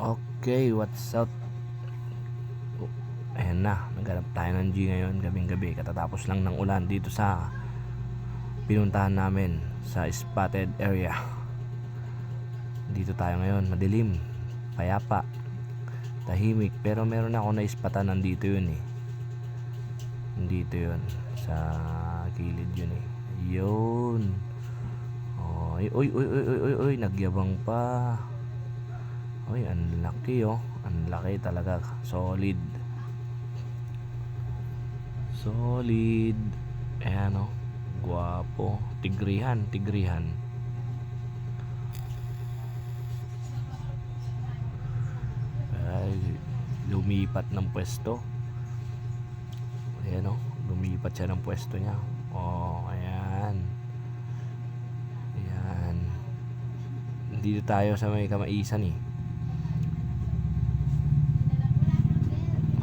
Okay, what's up? Ayan na, naghanap tayo ng G ngayon, gabing-gabi. Katatapos lang ng ulan dito sa pinuntahan namin sa spotted area. Dito tayo ngayon, madilim, payapa, tahimik. Pero meron ako na-ispatan, nandito yun eh. Nandito yun, sa gilid yun eh. Yun. Oy, oy, oy, oy, oy, oy, oy, nagyabang pa. Oy, ang laki oh. Ang laki talaga, solid. Solid. Ayan o. Guwapo. Tigrihan. Ay, lumipat ng pwesto. Ayan o. Lumipat siya ng pwesto niya. Oh, ayan. Ayan. Dito tayo sa may Kamaisan eh.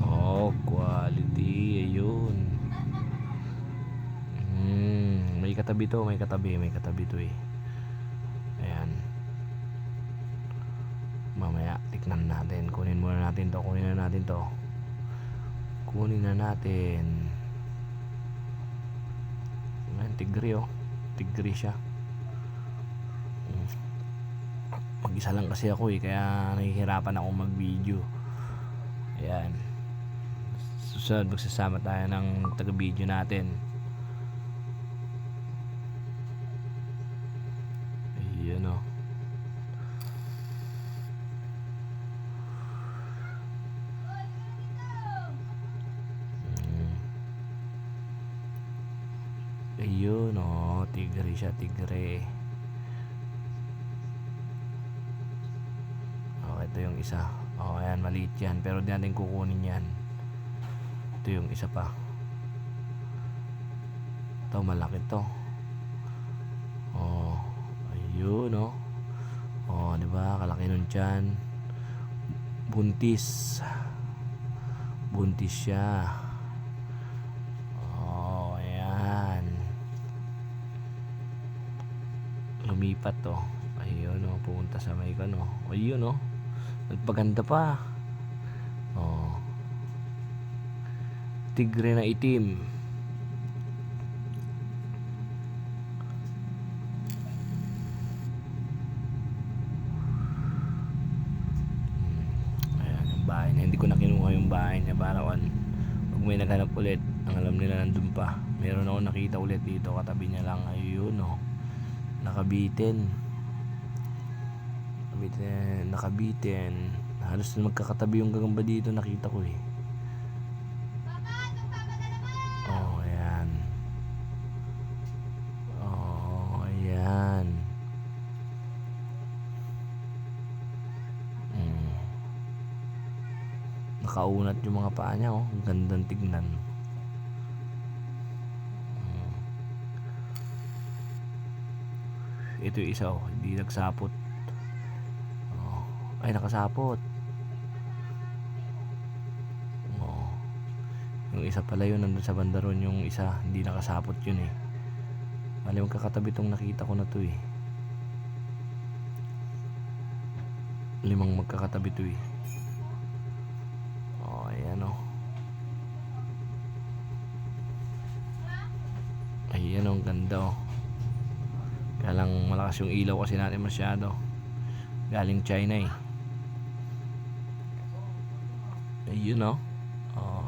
Oh, quality. Ayun. May katabi to eh. Ayan. Mamaya tignan natin. Kunin na natin to. Ayan, tigre oh. Tigre siya. Mag-isa lang kasi ako eh, kaya nahihirapan ako mag-video. Ayan. Susunod magsasama tayo ng taga-video natin. Ayan o. Ayun o. Tigre siya, tigre. O, ito yung isa. O, ayan, maliit yan. Pero di natin kukunin yan. Ito yung isa pa. Ito, malaki to. O, ayun o. O, diba? Kalaki nun dyan. Buntis siya. Oh, ayan. Lumipat to. Ayun o, pumunta sa may kano. Ayun o, nagpaganda pa. Oh, tigre na itim. Bahay niya. Hindi ko na kinuha yung bahay niya para pag may naghanap ulit, ang alam nila nandun pa. Meron ako nakita ulit dito, katabi niya lang. Ayun o, nakabitin. Halos magkakatabi yung gagamba dito, nakita ko eh. Oh, ayan. Oh, ayan. Nakaunat yung mga paa niya oh. Ang gandang tignan. Ito yung isa oh, hindi nagsapot. Oh, ay nakasapot. Oh, yung isa pala yun nandun sa bandaron, yung isa hindi nakasapot yun eh. Mali magkakatabi tong nakita ko na to eh. 5 magkakatabi to eh. Oh, ayan oh. Ayan oh, ang ganda oh. Kaya lang malakas yung ilaw kasi natin masyado. Galing China eh. Ayun oh. Oh.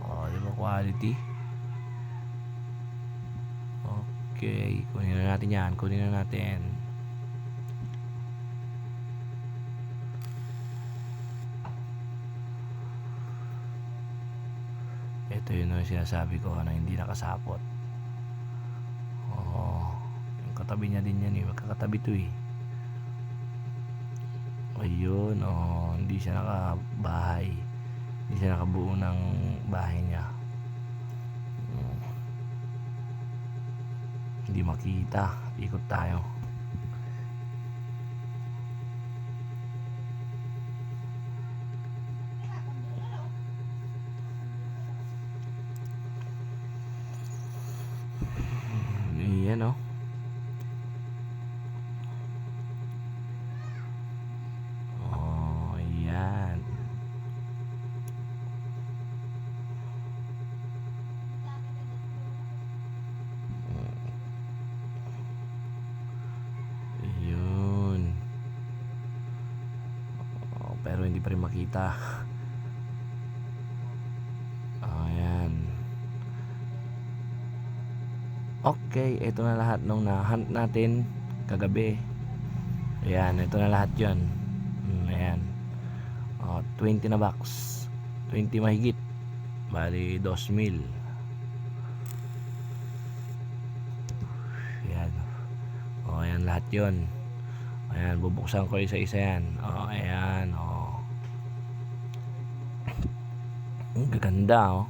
Oh, diba quality? Okay, kunin na natin yan. Ito yun yung sinasabi ko na hindi nakasapot. Oh, yung katabi niya din yan eh. Magkakatabi to eh. Ayun, oh, hindi siya nakabahay. Hindi siya nakabuo ng bahay niya. Hindi makita. Ikot tayo. Ayan oh. pero hindi pa rin makita. Ayan. Okay, ito na lahat nung na-hunt natin kagabi. Ayan, ito na lahat yun. Ayan. 20 na box. 20 mahigit. Bali 2,000. Ayan. Ayan lahat yun. Ayan, bubuksan ko isa-isa yan. Ayan. Ang gaganda,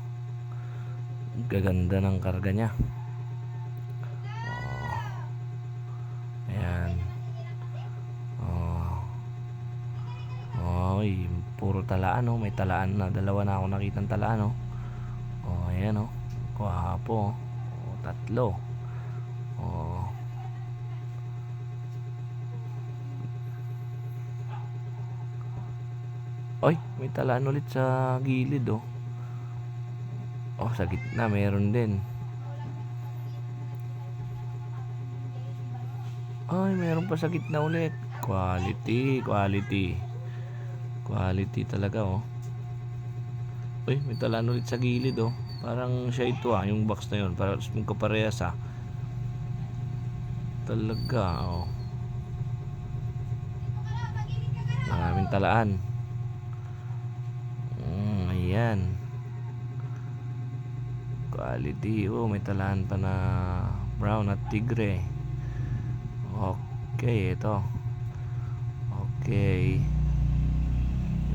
Ang gaganda ng karga niya. Ayan. Oy, puro talaan, May talaan na. Dalawa na ako nakitang talaan, ayan, Kwapo, tatlo. Oy, may talaan ulit sa gilid, sa gitna meron din. Ay, meron pa sa gitna ulit. Quality talaga, Uy, may talaan ulit sa gilid, Parang siya ito, yung box na yun. Para magkaparehas, Talaga, Maraming talaan. Ayan. Quality, may talaan pa na brown at tigre. Okay, ito. Okay.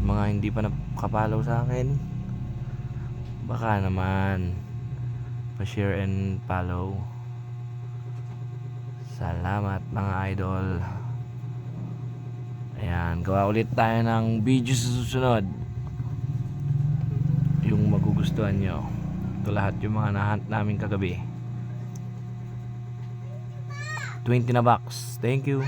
Yung mga hindi pa nakapalaw sa akin, baka naman pa-share and follow. Salamat mga idol. Ayan, gawa ulit tayo ng video sa susunod. Yung magugustuhan nyo. Ito lahat yung mga nahunt namin kagabi. 20 na box. Thank you.